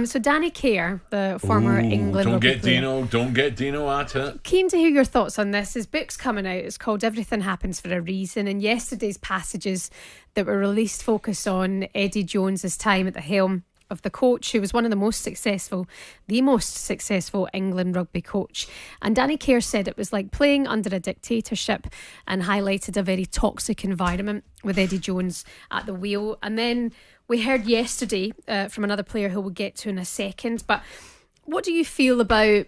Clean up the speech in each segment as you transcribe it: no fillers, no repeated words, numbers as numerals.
So Danny Kerr, the former England don't rugby get player, Don't get Dino at it. Keen to hear your thoughts on this. His book's coming out. It's called Everything Happens for a Reason, and yesterday's passages that were released focus on Eddie Jones's time at the helm of the coach who was one of the most successful England rugby coach. And Danny Kerr said it was like playing under a dictatorship and highlighted a very toxic environment with Eddie Jones at the wheel. And then we heard yesterday from another player who we'll get to in a second. But what do you feel about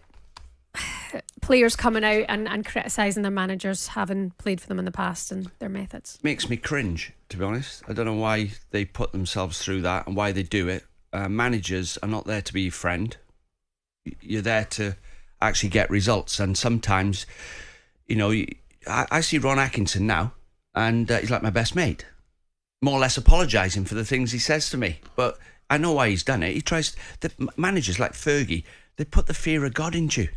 players coming out and criticising their managers having played for them in the past and their methods? Makes me cringe, to be honest. I don't know why they put themselves through that and why they do it. Managers are not there to be your friend. You're there to actually get results. And sometimes, you know, I see Ron Atkinson now, and he's like my best mate, more or less apologising for the things he says to me. But I know why he's done it. He tries. The managers like Fergie, they put the fear of God into you.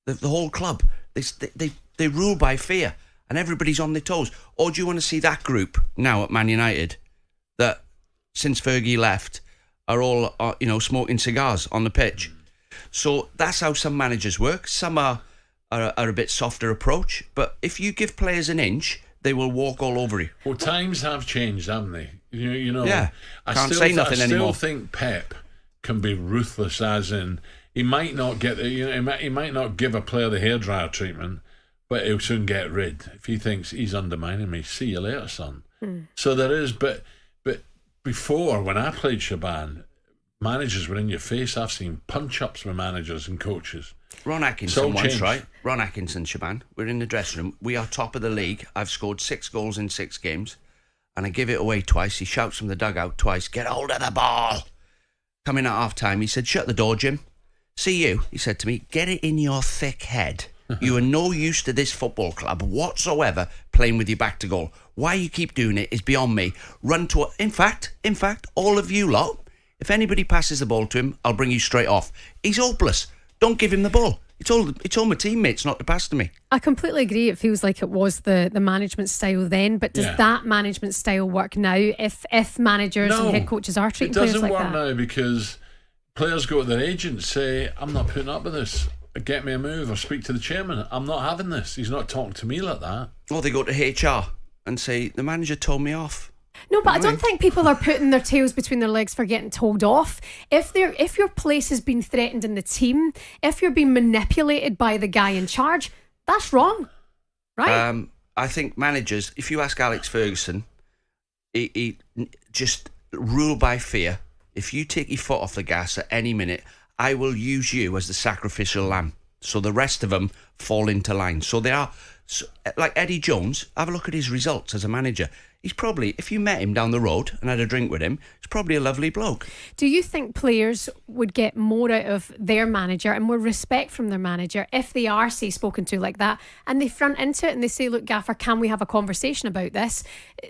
The whole club, they rule by fear, and everybody's on their toes. Or do you want to see that group now at Man United that since Fergie left are all smoking cigars on the pitch? So that's how some managers work. Some are a bit softer approach, but if you give players an inch, they will walk all over you. Well, times have changed, haven't they? You know. Yeah, can't say nothing anymore. I still think Pep can be ruthless, as in he might not get he might not give a player the hairdryer treatment, but he'll soon get rid if he thinks he's undermining me. See you later, son. So there is, but before, when I played Shebahn, managers were in your face. I've seen punch-ups with managers and coaches. Ron Atkinson once, right? Ron Atkinson, Shebahn. We're in the dressing room. We are top of the league. I've scored 6 goals in 6 games, and I give it away twice. He shouts from the dugout twice, "Get hold of the ball!" Coming at half-time, he said, "Shut the door, Jim. See you," he said to me, "get it in your thick head. You are no use to this football club whatsoever playing with your back to goal. Why you keep doing it is beyond me. Run to in fact, all of you lot, if anybody passes the ball to him, I'll bring you straight off. He's hopeless. Don't give him the ball. It's all my teammates not to pass to me." I completely agree. It feels like it was the management style then, but does that management style work now if managers and head coaches are treating players like that? It doesn't work now because players go to their agents, say, "I'm not putting up with this. Get me a move," or speak to the chairman. "I'm not having this. He's not talking to me like that." Or they go to HR and say, "The manager told me off." No, but I don't think people are putting their tails between their legs for getting told off. If your place has been threatened in the team, if you're being manipulated by the guy in charge, that's wrong, right? I think managers, if you ask Alex Ferguson, he just rule by fear. If you take your foot off the gas at any minute, I will use you as the sacrificial lamb. So the rest of them fall into line. So they are, like Eddie Jones, have a look at his results as a manager. He's probably, if you met him down the road and had a drink with him, he's probably a lovely bloke. Do you think players would get more out of their manager and more respect from their manager if they are, say, spoken to like that and they front into it and they say, "Look, Gaffer, can we have a conversation about this?"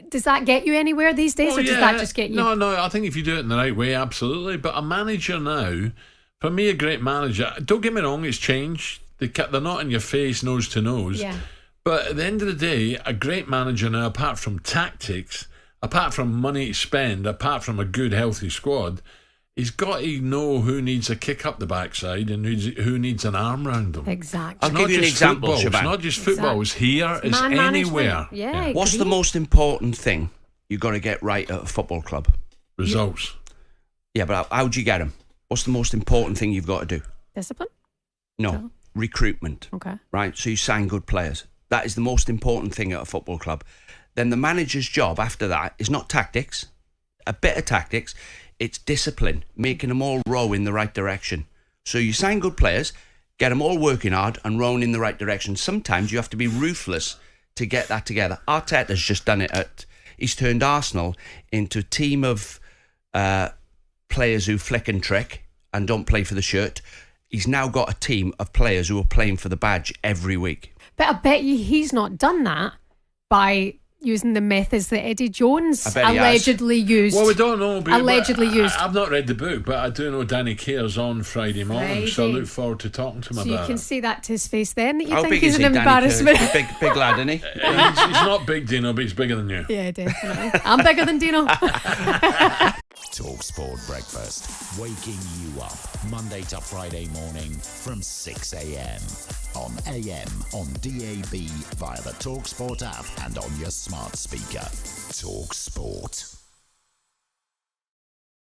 Does that get you anywhere these days, or does that just get you? No, I think if you do it in the right way, absolutely. But a manager now, for me, a great manager, don't get me wrong, it's changed. They're not in your face, nose to nose. Yeah. But at the end of the day, a great manager now, apart from tactics, apart from money to spend, apart from a good, healthy squad, he's got to know who needs a kick up the backside and who needs an arm round them. Exactly. I'll give you an example, Shebahn. It's not just football, it's here, it's anywhere. Yeah. What's the most important thing you've got to get right at a football club? Results. Yeah, but how do you get them? What's the most important thing you've got to do? Discipline? No, recruitment. Okay. Right, so you sign good players. That is the most important thing at a football club. Then the manager's job after that is not tactics, a bit of tactics, it's discipline, making them all row in the right direction. So you sign good players, get them all working hard and rowing in the right direction. Sometimes you have to be ruthless to get that together. Arteta's just done it. He's turned Arsenal into a team of players who flick and trick and don't play for the shirt. He's now got a team of players who are playing for the badge every week. But I bet you he's not done that by using the methods that Eddie Jones allegedly used. Well, we don't know. Used. I've not read the book, but I do know Danny Kerr's on Friday morning, so I look forward to talking to him about it. So you can see that to his face then, that you How think big he's is an he, embarrassment. Big lad, isn't he? He's not big, Dino, but he's bigger than you. Yeah, definitely. I'm bigger than Dino. talkSPORT Breakfast, waking you up Monday to Friday morning from 6 a.m. on AM, on DAB, via the talkSPORT app and on your smart speaker. talkSPORT.